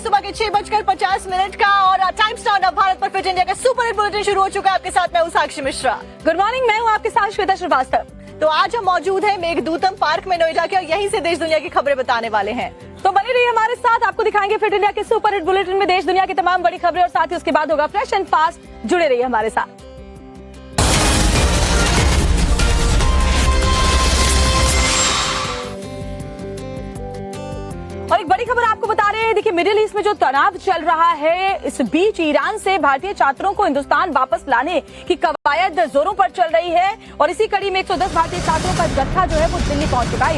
सुबह के 6:50 का और टाइम स्टार भारत पर फिट इंडिया का सुपर हिट बुलेटिन शुरू हो चुका है। आपके साथ मैं हूं साक्षी मिश्रा। गुड मॉर्निंग, मैं हूं आपके साथ श्वेता श्रीवास्तव। तो आज हम मौजूद हैं मेघदूतम पार्क में नोएडा के और यहीं से देश दुनिया की खबरें बताने वाले हैं। तो बने रहिए हमारे साथ, आपको दिखाएंगे फिट इंडिया के सुपर हिट बुलेटिन में देश दुनिया की तमाम बड़ी खबरें और साथ ही उसके बाद होगा फ्रेश एंड फास्ट। जुड़े रहिए हमारे साथ। और एक बड़ी खबर आपको बता रहे हैं, देखिए मिडिल ईस्ट में जो तनाव चल रहा है, इस बीच ईरान से भारतीय छात्रों को हिंदुस्तान वापस लाने की कवायद जोरों पर चल रही है और इसी कड़ी में 110 भारतीय छात्रों का जत्था जो है वो दिल्ली पहुंच चुका है।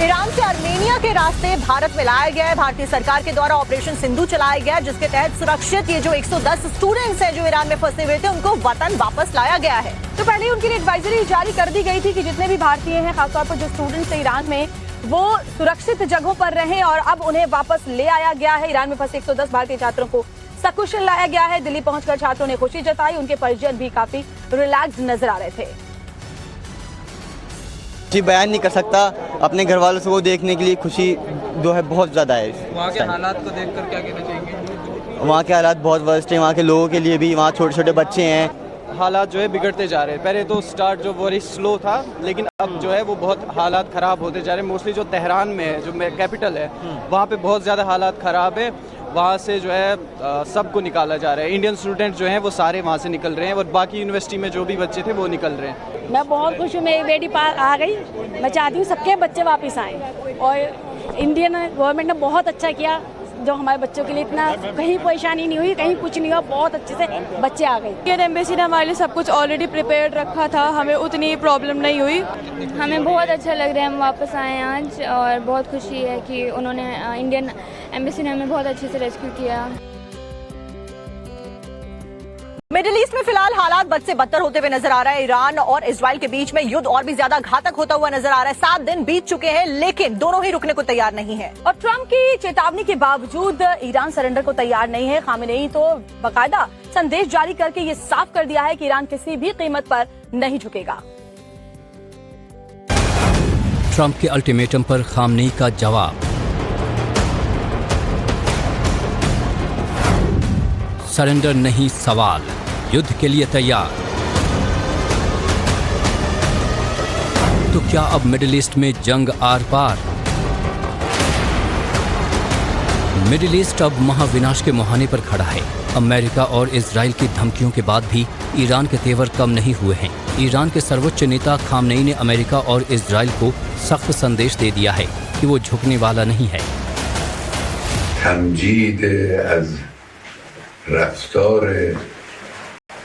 ईरान से आर्मेनिया के रास्ते भारत में लाया गया है। भारतीय सरकार के द्वारा ऑपरेशन सिंधु चलाया गया है, जिसके तहत सुरक्षित ये जो 110 स्टूडेंट्स हैं जो ईरान में फंसे हुए थे, उनको वतन वापस लाया गया है। तो पहले उनके लिए एडवाइजरी जारी कर दी गई थी कि जितने भी भारतीय हैं, खासतौर पर जो स्टूडेंट्स हैं ईरान में, वो सुरक्षित जगहों पर रहें और अब उन्हें वापस ले आया गया है। ईरान में फंसे 110 भारतीय छात्रों को सकुशल लाया गया है। दिल्ली पहुंचकर छात्रों ने खुशी जताई, उनके परिजन भी काफी रिलैक्स नजर आ रहे थे। जी बयान नहीं कर सकता, अपने घर वालों को देखने के लिए खुशी जो है बहुत ज़्यादा है। वहाँ के हालात को देखकर क्या कहना चाहेंगे? वहाँ के हालात बहुत वर्स्ट हैं, वहाँ के लोगों के लिए भी। वहाँ छोटे छोटे बच्चे हैं, हालात जो है बिगड़ते जा रहे हैं। पहले तो स्टार्ट जो वेरी स्लो था, लेकिन अब जो है वो बहुत हालात ख़राब होते जा रहे हैं। मोस्टली जो तेहरान में है, जो कैपिटल है, वहाँ पे बहुत ज़्यादा हालात ख़राब है। वहाँ से जो है सबको निकाला जा रहा है। इंडियन स्टूडेंट जो हैं वो सारे वहाँ से निकल रहे हैं और बाकी यूनिवर्सिटी में जो भी बच्चे थे वो निकल रहे हैं। मैं बहुत खुश हूँ, मेरी बेटी पार आ गई। मैं चाहती हूँ सबके बच्चे वापस आएँ और इंडियन गवर्नमेंट ने बहुत अच्छा किया, जो हमारे बच्चों के लिए इतना कहीं परेशानी नहीं हुई, कहीं कुछ नहीं हुआ, बहुत अच्छे से बच्चे आ गए। इंडियन एम्बेसी ने हमारे लिए सब कुछ ऑलरेडी प्रिपेयर्ड रखा था, हमें उतनी प्रॉब्लम नहीं हुई। हमें बहुत अच्छा लग रहा है, हम वापस आए आज और बहुत खुशी है कि उन्होंने इंडियन एम्बेसी ने हमें बहुत अच्छे से रेस्क्यू किया। मिडिल ईस्ट में फिलहाल हालात बद से बदतर होते हुए नजर आ रहा है। ईरान और इजराइल के बीच में युद्ध और भी ज्यादा घातक होता हुआ नजर आ रहा है। 7 दिन बीत चुके हैं, लेकिन दोनों ही रुकने को तैयार नहीं है। और ट्रंप की चेतावनी के बावजूद ईरान सरेंडर को तैयार नहीं है। खामेनेई तो बाकायदा संदेश जारी करके ये साफ कर दिया है कि ईरान किसी भी कीमत पर नहीं झुकेगा। ट्रंप के अल्टीमेटम पर खामेनेई का जवाब। सरेंडर नहीं सवाल, युद्ध के लिए तैयार। तो क्या अब मिडिल ईस्ट में जंग आर पार? मिडिल ईस्ट अब महाविनाश के मुहाने पर खड़ा है। अमेरिका और इजराइल की धमकियों के बाद भी ईरान के तेवर कम नहीं हुए हैं। ईरान के सर्वोच्च नेता खामेनेई ने अमेरिका और इजराइल को सख्त संदेश दे दिया है कि वो झुकने वाला नहीं है।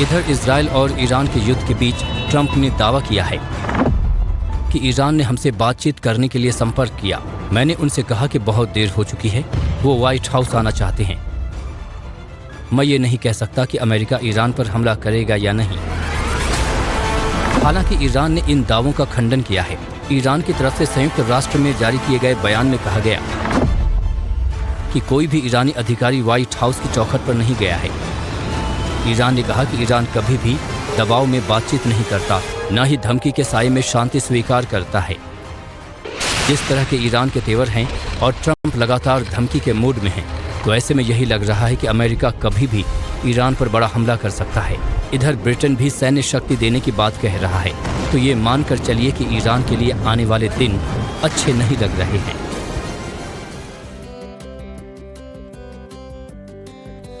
इधर इजराइल और ईरान के युद्ध के बीच ट्रंप ने दावा किया है कि ईरान ने हमसे बातचीत करने के लिए संपर्क किया। मैंने उनसे कहा कि बहुत देर हो चुकी है, वो व्हाइट हाउस आना चाहते हैं। मैं ये नहीं कह सकता कि अमेरिका ईरान पर हमला करेगा या नहीं। हालांकि ईरान ने इन दावों का खंडन किया है। ईरान की तरफ से संयुक्त राष्ट्र में जारी किए गए बयान में कहा गया कि कोई भी ईरानी अधिकारी व्हाइट हाउस की चौखट पर नहीं गया है। ईरान ने कहा कि ईरान कभी भी दबाव में बातचीत नहीं करता, न ही धमकी के साये में शांति स्वीकार करता है। जिस तरह के ईरान के तेवर हैं और ट्रंप लगातार धमकी के मूड में हैं, तो ऐसे में यही लग रहा है कि अमेरिका कभी भी ईरान पर बड़ा हमला कर सकता है। इधर ब्रिटेन भी सैन्य शक्ति देने की बात कह रहा है। तो ये मानकर चलिए कि ईरान के लिए आने वाले दिन अच्छे नहीं लग रहे हैं।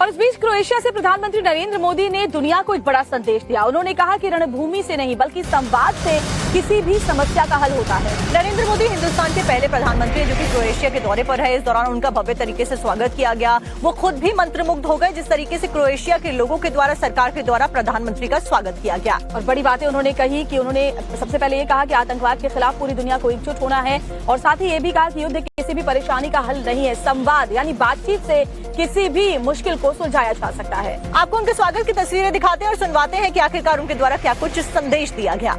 और इस बीच क्रोएशिया से प्रधानमंत्री नरेंद्र मोदी ने दुनिया को एक बड़ा संदेश दिया। उन्होंने कहा कि रणभूमि से नहीं बल्कि संवाद से किसी भी समस्या का हल होता है। नरेंद्र मोदी हिंदुस्तान के पहले प्रधानमंत्री हैं जो कि क्रोएशिया के दौरे पर है। इस दौरान उनका भव्य तरीके से स्वागत किया गया। वो खुद भी मंत्रमुग्ध हो गए जिस तरीके से क्रोएशिया के लोगों के द्वारा, सरकार के द्वारा प्रधानमंत्री का स्वागत किया गया। और बड़ी बातें उन्होंने कही कि उन्होंने सबसे पहले ये कहा कि आतंकवाद के खिलाफ पूरी दुनिया को एकजुट होना है और साथ ही ये भी कहा कि युद्ध किसी भी परेशानी का हल नहीं है, संवाद यानी बातचीत से किसी भी मुश्किल को सुलझाया जा सकता है। आपको उनके स्वागत की तस्वीरें दिखाते हैं और सुनवाते हैं कि आखिरकार उनके द्वारा क्या कुछ संदेश दिया गया।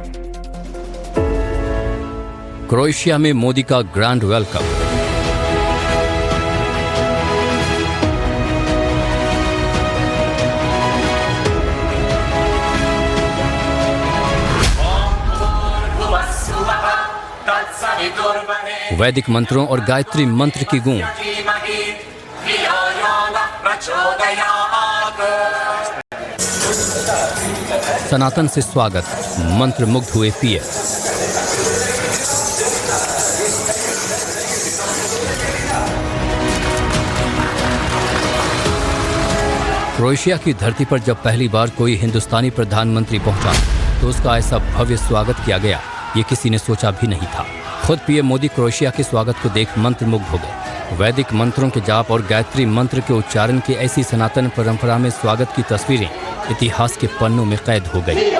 क्रोएशिया में मोदी का ग्रैंड वेलकम। वैदिक मंत्रों और गायत्री मंत्र की गूंज। सनातन से स्वागत, मंत्र मुग्ध हुए पीएम। क्रोएशिया की धरती पर जब पहली बार कोई हिंदुस्तानी प्रधानमंत्री पहुंचा तो उसका ऐसा भव्य स्वागत किया गया, ये किसी ने सोचा भी नहीं था। खुद पीएम मोदी क्रोएशिया के स्वागत को देख मंत्रमुग्ध हो गए। वैदिक मंत्रों के जाप और गायत्री मंत्र के उच्चारण की ऐसी सनातन परंपरा में स्वागत की तस्वीरें इतिहास के पन्नों में कैद हो गई।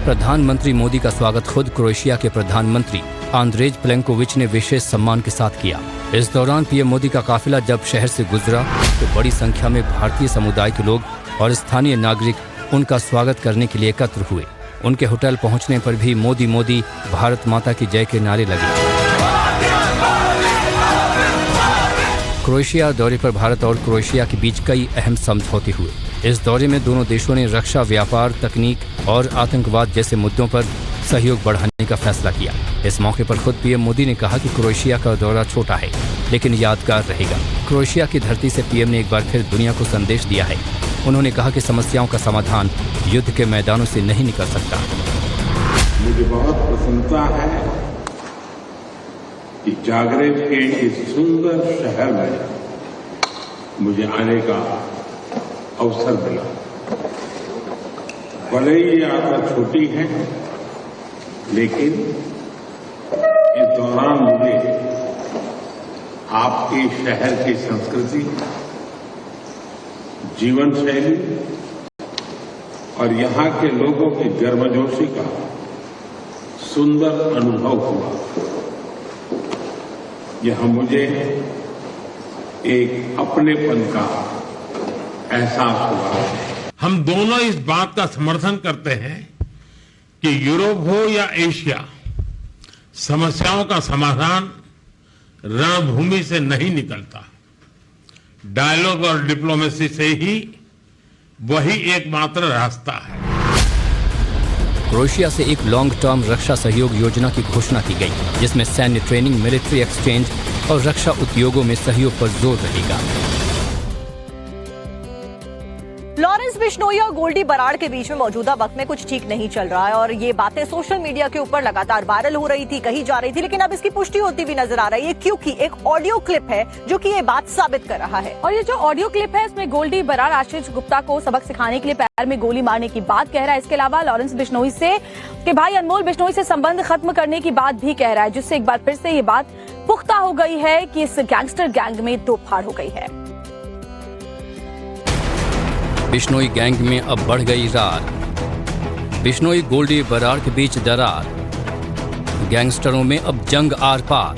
प्रधानमंत्री मोदी का स्वागत खुद क्रोएशिया के प्रधानमंत्री आंद्रेज प्लेंकोविच ने विशेष सम्मान के साथ किया। इस दौरान पीएम मोदी का काफिला जब शहर से गुजरा तो बड़ी संख्या में भारतीय समुदाय के लोग और स्थानीय नागरिक उनका स्वागत करने के लिए एकत्र हुए। उनके होटल पहुंचने पर भी मोदी मोदी भारत माता की जय के नारे लगे। क्रोएशिया दौरे पर भारत और क्रोएशिया के बीच कई अहम समझौते हुए। इस दौरे में दोनों देशों ने रक्षा, व्यापार, तकनीक और आतंकवाद जैसे मुद्दों पर सहयोग बढ़ाने का फैसला किया। इस मौके पर खुद पीएम मोदी ने कहा कि क्रोएशिया का दौरा छोटा है लेकिन यादगार रहेगा। क्रोएशिया की धरती से पीएम ने एक बार फिर दुनिया को संदेश दिया है। उन्होंने कहा कि समस्याओं का समाधान युद्ध के मैदानों से नहीं निकल सकता। मुझे बहुत प्रसन्नता है कि जागरेब के इस सुंदर शहर में मुझे आने का अवसर मिला। भले ही यात्रा छोटी है लेकिन इस दौरान मुझे आपके शहर की संस्कृति, जीवन शैली और यहाँ के लोगों की गर्मजोशी का सुंदर अनुभव हुआ। यह मुझे एक अपनेपन का एहसास हुआ। हम दोनों इस बात का समर्थन करते हैं कि यूरोप हो या एशिया, समस्याओं का समाधान रणभूमि से नहीं निकलता। डायलॉग और डिप्लोमेसी से ही वही एकमात्र रास्ता है। क्रोएशिया से एक लॉन्ग टर्म रक्षा सहयोग योजना की घोषणा की गई, जिसमें सैन्य ट्रेनिंग, मिलिट्री एक्सचेंज और रक्षा उद्योगों में सहयोग पर जोर रहेगा। लॉरेंस बिश्नोई और गोल्डी बराड़ के बीच में मौजूदा वक्त में कुछ ठीक नहीं चल रहा है और ये बातें सोशल मीडिया के ऊपर लगातार वायरल हो रही थी, कही जा रही थी, लेकिन अब इसकी पुष्टि होती भी नजर आ रही है क्योंकि एक ऑडियो क्लिप है जो कि ये बात साबित कर रहा है। और ये जो ऑडियो क्लिप है इसमें गोल्डी बराड़ आशीष गुप्ता को सबक सिखाने के लिए पैर में गोली मारने की बात कह रहा है। इसके अलावा लॉरेंस बिश्नोई से के भाई अनमोल बिश्नोई से संबंध खत्म करने की बात भी कह रहा है, जिससे एक बार फिर से ये बात पुख्ता हो गई है कि इस गैंगस्टर गैंग में दो फाड़ हो गई है। बिश्नोई गैंग में अब बढ़ गई रार। बिश्नोई गोल्डी बराड़ के बीच दरार। गैंगस्टरों में अब जंग आर पार।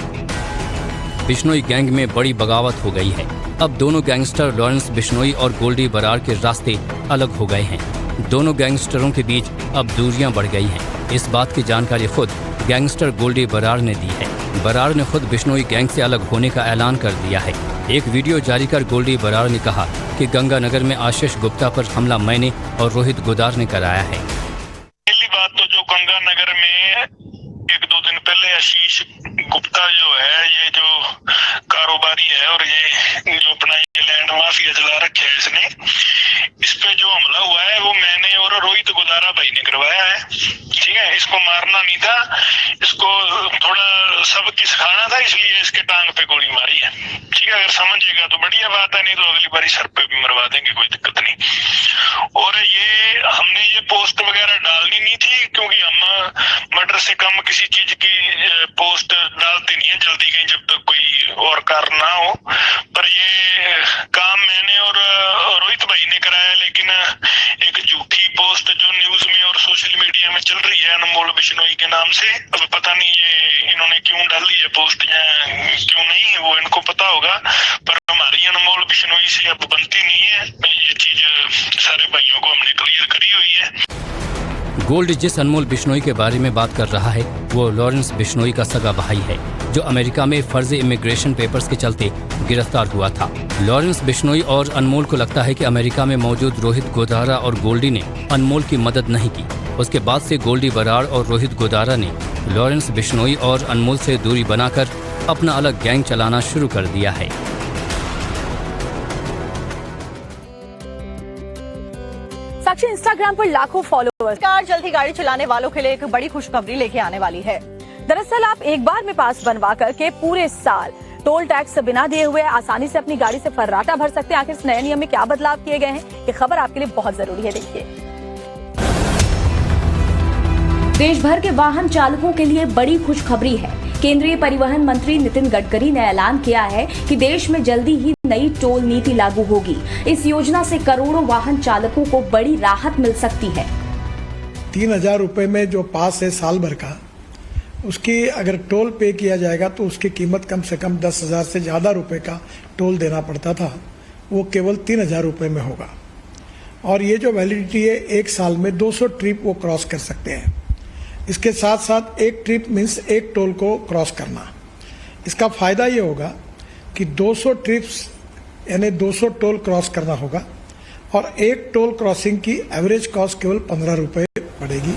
बिश्नोई गैंग में बड़ी बगावत हो गई है। अब दोनों गैंगस्टर लॉरेंस बिश्नोई और गोल्डी बराड़ के रास्ते अलग हो गए हैं। दोनों गैंगस्टरों के बीच अब दूरियां बढ़ गई हैं। इस बात की जानकारी खुद गैंगस्टर गोल्डी बराड़ ने दी है। बराड़ ने खुद बिश्नोई गैंग से अलग होने का ऐलान कर दिया है। एक वीडियो जारी कर गोल्डी बराड़ ने कहा कि गंगानगर में आशीष गुप्ता पर हमला मैंने और रोहित गुदार ने कराया है। पहली बात तो जो गंगानगर में 1-2 दिन पहले आशीष गुप्ता जो है, ये जो कारोबारी है और ये जो अपना ये लैंड माफिया चला रखा है, इसने इस पे जो हमला हुआ है वो मैंने और रोहित गुदारा भाई ने करवाया है। ठीक है, इसको मारना नहीं था, इसको थोड़ा सबक सिखाना था, इसलिए इसके टांग पे गोली मारी है। ठीक है, अगर समझेगा तो बढ़िया बात है, नहीं तो अगली बारी सर पे भी मरवा देंगे, कोई दिक्कत नहीं। और ये हमने ये पोस्ट वगैरह डालनी नहीं थी क्योंकि हम मर्डर से कम किसी चीज की पोस्ट डालते नहीं है जल्दी कहीं, जब तक कोई और कारण ना हो। पर ये काम मैंने और रोहित भाई ने कराया, लेकिन एक झूठी पोस्ट जो न्यूज में और सोशल मीडिया में चल रही है अनमोल बिश्नोई के नाम से, अब पता नहीं ये इन्होंने क्यों डाली है पोस्ट या क्यों नहीं, वो इनको पता होगा। पर हमारी अनमोल बिश्नोई से अब बनती नहीं है, ये चीज सारे भाइयों को हमने क्लियर करी हुई है। गोल्ड जिस अनमोल बिश्नोई के बारे में बात कर रहा है वो लॉरेंस बिश्नोई का सगा भाई है, जो अमेरिका में फर्जी इमिग्रेशन पेपर्स के चलते गिरफ्तार हुआ था। लॉरेंस बिश्नोई और अनमोल को लगता है कि अमेरिका में मौजूद रोहित गोदारा और गोल्डी ने अनमोल की मदद नहीं की। उसके बाद से गोल्डी बराड़ और रोहित गोदारा ने लॉरेंस बिश्नोई और अनमोल से दूरी बनाकर अपना अलग गैंग चलाना शुरू कर दिया है। साक्षी, इंस्टाग्राम पर लाखों फॉलोअर्स। सरकार जल्द ही गाड़ी चलाने वालों के लिए एक बड़ी खुशखबरी लेके आने वाली है। दरअसल आप एक बार में पास बनवा करके पूरे साल टोल टैक्स बिना दिए हुए आसानी से अपनी गाड़ी से फर्राटा भर सकते हैं। आखिर इस नए नियम में क्या बदलाव किए गए हैं, ये खबर आपके लिए बहुत जरूरी है। देखिए, देश भर के वाहन चालकों के लिए बड़ी खुशखबरी है। केंद्रीय परिवहन मंत्री नितिन गडकरी ने ऐलान किया है कि देश में जल्दी ही नई टोल नीति लागू होगी। इस योजना से करोड़ों वाहन चालकों को बड़ी राहत मिल सकती है। 3,000 रुपए में जो पास है साल भर का, उसकी अगर टोल पे किया जाएगा तो उसकी कीमत कम से कम 10,000 से ज्यादा रुपए का टोल देना पड़ता था, वो केवल 3,000 रुपए में होगा। और ये जो वैलिडिटी है, एक साल में 200 ट्रिप वो क्रॉस कर सकते हैं। इसके साथ साथ एक ट्रिप मीन्स एक टोल को क्रॉस करना। इसका फायदा ये होगा कि 200 ट्रिप्स यानी 200 टोल क्रॉस करना होगा और एक टोल क्रॉसिंग की एवरेज कॉस्ट केवल 15 रुपए पड़ेगी।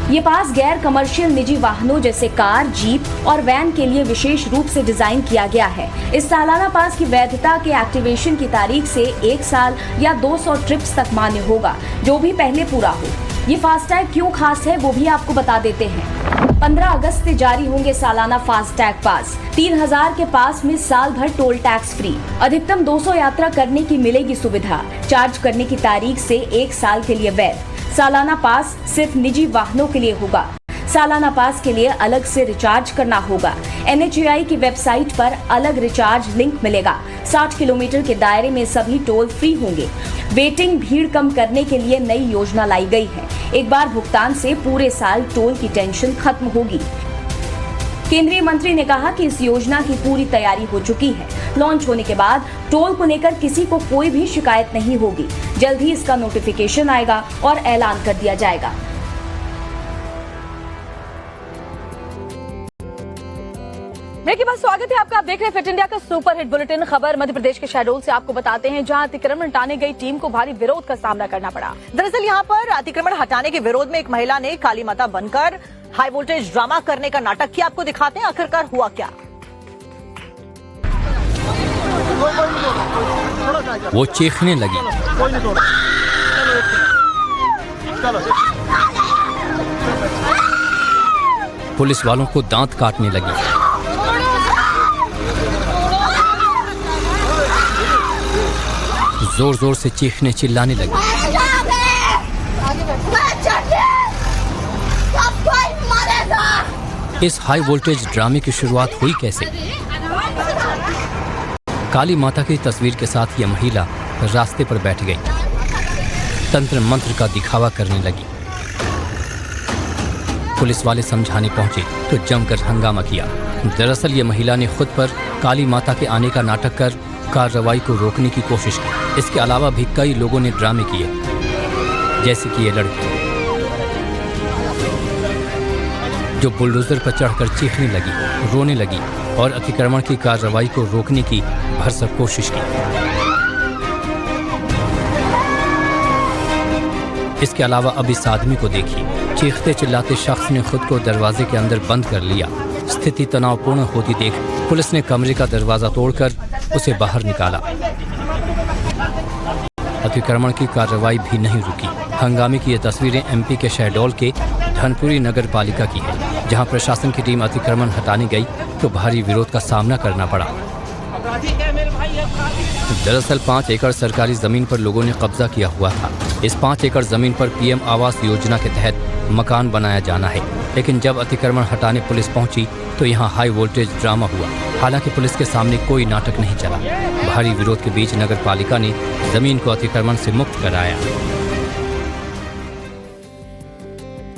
ये पास गैर कमर्शियल निजी वाहनों जैसे कार, जीप और वैन के लिए विशेष रूप से डिजाइन किया गया है। इस सालाना पास की वैधता के एक्टिवेशन की तारीख से 1 साल या 200 ट्रिप्स तक मान्य होगा, जो भी पहले पूरा हो। ये फास्टैग क्यों खास है वो भी आपको बता देते हैं। 15 अगस्त से जारी होंगे सालाना फास्टैग पास। 3,000 के पास में साल भर टोल टैक्स फ्री। अधिकतम 200 यात्रा करने की मिलेगी सुविधा। चार्ज करने की तारीख से 1 साल के लिए वैध। सालाना पास सिर्फ निजी वाहनों के लिए होगा। सालाना पास के लिए अलग से रिचार्ज करना होगा। NHAI की वेबसाइट पर अलग रिचार्ज लिंक मिलेगा। 60 किलोमीटर के दायरे में सभी टोल फ्री होंगे। वेटिंग भीड़ कम करने के लिए नई योजना लाई गई है। एक बार भुगतान से पूरे साल टोल की टेंशन खत्म होगी। केंद्रीय मंत्री ने कहा कि इस योजना की पूरी तैयारी हो चुकी है। लॉन्च होने के बाद टोल को लेकर किसी को कोई भी शिकायत नहीं होगी। जल्द ही इसका नोटिफिकेशन आएगा और ऐलान कर दिया जाएगा। ब्रेक के बाद स्वागत है आपका। आप देख रहे हैं फिट इंडिया का सुपर हिट बुलेटिन। खबर मध्य प्रदेश के शहडोल से आपको बताते हैं, जहां अतिक्रमण हटाने गई टीम को भारी विरोध का सामना करना पड़ा। दरअसल यहाँ पर अतिक्रमण हटाने के विरोध में एक महिला ने काली माता बनकर हाई वोल्टेज ड्रामा करने का नाटक किया। आपको दिखाते हैं आखिरकार हुआ क्या। वो चीखने लगी। पुलिस वालों को दांत काटने लगी। जोर जोर से चीखने चिल्लाने लगी। इस हाई वोल्टेज ड्रामे की शुरुआत हुई कैसे? काली माता की तस्वीर के साथ यह महिला रास्ते पर बैठ गई। तंत्र मंत्र का दिखावा करने लगी। पुलिस वाले समझाने पहुंचे तो जमकर हंगामा किया। दरअसल ये महिला ने खुद पर काली माता के आने का नाटक कर कार्रवाई को रोकने की कोशिश की। इसके अलावा भी कई लोगों ने ड्रामे किए, जैसे कि ये लड़की जो बुलडोजर पर चढ़कर चीखने लगी, रोने लगी और अतिक्रमण की कार्रवाई को रोकने की भरसक कोशिश की। इसके अलावा अब इस आदमी को देखिए। चीखते चिल्लाते शख्स ने खुद को दरवाजे के अंदर बंद कर लिया। स्थिति तनावपूर्ण होती देख पुलिस ने कमरे का दरवाजा तोड़कर उसे बाहर निकाला। अतिक्रमण की कार्रवाई भी नहीं रुकी। हंगामे की ये तस्वीरें MP के शहडोल के धनपुरी नगर पालिका की है, जहां प्रशासन की टीम अतिक्रमण हटाने गई तो भारी विरोध का सामना करना पड़ा। दरअसल 5 एकड़ सरकारी जमीन पर लोगों ने कब्जा किया हुआ था। इस 5 एकड़ जमीन पर PM आवास योजना के तहत मकान बनाया जाना है, लेकिन जब अतिक्रमण हटाने पुलिस पहुंची तो यहाँ हाई वोल्टेज ड्रामा हुआ। हालांकि पुलिस के सामने कोई नाटक नहीं चला। भारी विरोध के बीच नगर पालिका ने जमीन को अतिक्रमण से मुक्त कराया।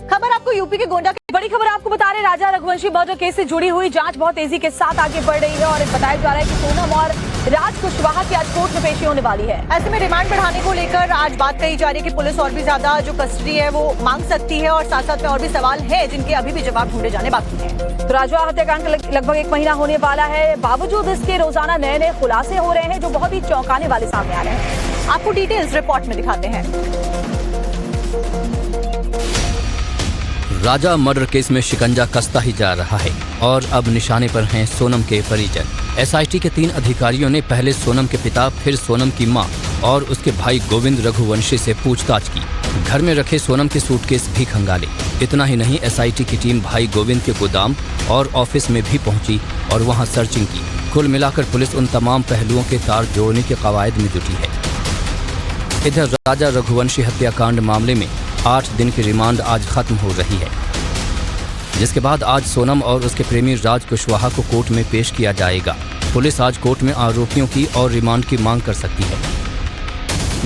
खबर आपको यूपी के गोंडा की बड़ी खबर आपको बता रहे, राजा रघुवंशी मर्डर केस से जुड़ी हुई जांच बहुत तेजी के साथ आगे बढ़ रही है और बताया जा रहा है कि सोनम और राज कुशवाहा की आज कोर्ट में पेशी होने वाली है। ऐसे में रिमांड बढ़ाने को लेकर आज बात कही जा रही है कि पुलिस और भी ज्यादा जो कस्टडी है वो मांग सकती है और साथ साथ में और भी सवाल है जिनके अभी भी जवाब ढूंढे जाने बाकी हैं। तो राजवा हत्याकांड का लगभग 1 महीना होने वाला है। बावजूद इसके रोजाना नए नए खुलासे हो रहे हैं जो बहुत ही चौंकाने वाले सामने आ रहे हैं। आपको डिटेल्स रिपोर्ट में दिखाते हैं। राजा मर्डर केस में शिकंजा कसता ही जा रहा है और अब निशाने पर हैं सोनम के परिजन। एसआईटी के 3 अधिकारियों ने पहले सोनम के पिता, फिर सोनम की मां और उसके भाई गोविंद रघुवंशी से पूछताछ की। घर में रखे सोनम के सूटकेस भी खंगाले। इतना ही नहीं, एसआईटी की टीम भाई गोविंद के गोदाम और ऑफिस में भी पहुंची और वहां सर्चिंग की। कुल मिलाकर पुलिस उन तमाम पहलुओं के तार जोड़ने के कवायद में जुटी है। इधर राजा रघुवंशी हत्याकांड मामले में 8 दिन की रिमांड आज खत्म हो रही है, जिसके बाद आज सोनम और उसके प्रेमी राज कुशवाहा को कोर्ट में पेश किया जाएगा। पुलिस आज कोर्ट में आरोपियों की और रिमांड की मांग कर सकती है,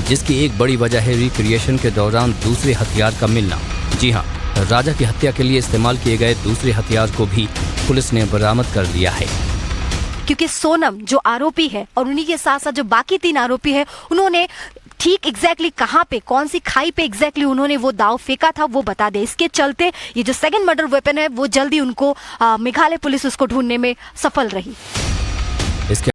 जिसकी एक बड़ी वजह है रिक्रिएशन के दौरान दूसरे हथियार का मिलना। जी हां, राजा की हत्या के लिए इस्तेमाल किए गए दूसरे हथियार को भी पुलिस ने बरामद कर लिया है। क्योंकि सोनम जो आरोपी है और उन्हीं के साथ साथ जो बाकी 3 आरोपी है, उन्होंने ठीक एग्जैक्टली कहां पे, कौन सी खाई पे एग्जैक्टली उन्होंने वो दाव फेंका था वो बता दे। इसके चलते ये जो सेकंड मर्डर वेपन है वो जल्दी उनको मेघालय पुलिस उसको ढूंढने में सफल रही। इसके